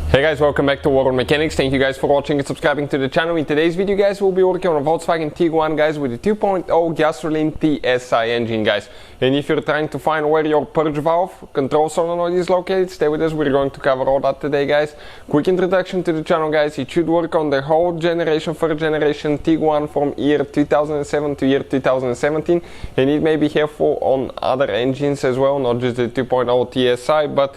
Hey guys, welcome back to World Mechanics. Thank you guys for watching and subscribing to the channel. In today's video guys, we'll be working on a Volkswagen Tiguan guys with a 2.0 gasoline TSI engine guys. And if you're trying to find where your purge valve control solenoid is located, stay with us, we're going to cover all that today guys. Quick introduction to the channel guys, it should work on the whole generation, first generation Tiguan from year 2007 to year 2017. And it may be helpful on other engines as well, not just the 2.0 TSI, but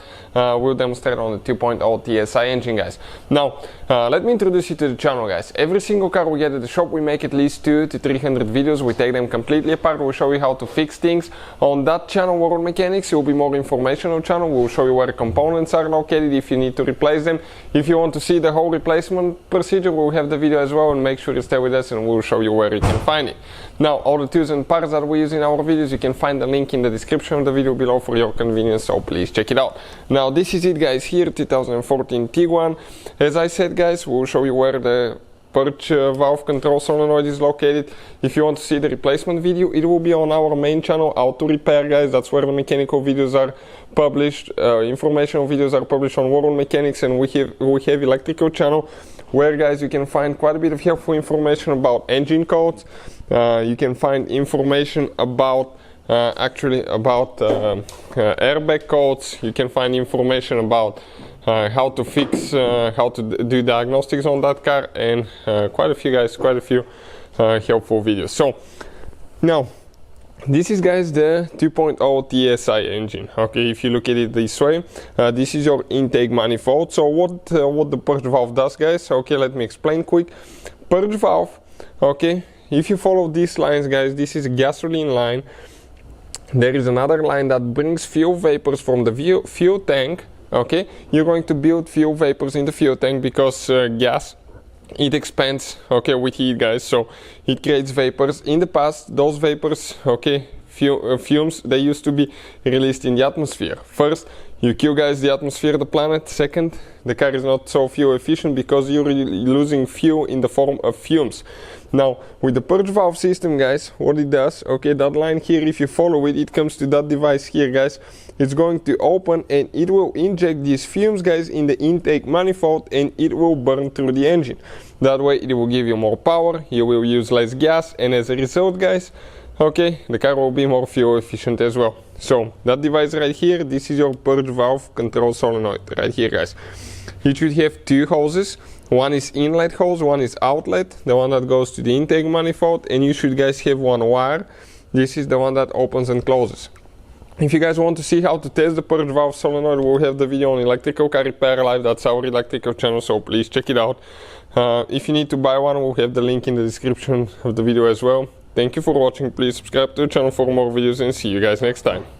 we'll demonstrate on the 2.0 TSI engine guys. Now let me introduce you to the channel guys. Every single car we get at the shop, we make at least 200 to 300 videos. We take them completely apart, we'll show you how to fix things. On that channel, World Mechanics, it will be more informational channel. We'll show you where the components are located, if you need to replace them. If you want to see the whole replacement procedure, we'll have the video as well, and make sure you stay with us and we'll show you where you can find it. Now all the tools and parts that we use in our videos, you can find the link in the description of the video below for your convenience, so please check it out. Now this is it guys, here 2014 Tiguan. As I said guys, we'll show you where the purge valve control solenoid is located. If you want to see the replacement video, it will be on our main channel, Auto Repair guys. That's where the mechanical videos are published, informational videos are published on World Mechanics, and we have electrical channel, where guys you can find quite a bit of helpful information about engine codes. You can find information about airbag codes. You can find information about how to fix, how to do diagnostics on that car, and quite a few helpful videos. So now this is guys the 2.0 TSI engine. Okay, if you look at it this way, this is your intake manifold. So what the purge valve does guys, okay, let me explain quick. Purge valve, okay, if you follow these lines guys, this is a gasoline line. There is another line that brings fuel vapors from the fuel tank. Okay, you're going to build fuel vapors in the fuel tank because gas, it expands, okay, with heat guys, so it creates vapors. In the past, those vapors, okay, fumes, they used to be released in the atmosphere. First, you kill guys the atmosphere, the planet. Second, the car is not so fuel efficient because you're losing fuel in the form of fumes. Now with the purge valve system guys, what it does, okay, that line here, if you follow it, it comes to that device here guys. It's going to open and it will inject these fumes guys in the intake manifold, and it will burn through the engine. That way it will give you more power, you will use less gas, and as a result guys, okay, the car will be more fuel efficient as well. So that device right here, this is your purge valve control solenoid right here guys. It should have two hoses. One is inlet hose, one is outlet, the one that goes to the intake manifold, and you should guys have one wire. This is the one that opens and closes. If you guys want to see how to test the purge valve solenoid, we'll have the video on Electrical Car Repair Live. That's our electrical channel, so please check it out. If you need to buy one, we'll have the link in the description of the video as well. Thank you for watching. Please subscribe to the channel for more videos, and see you guys next time.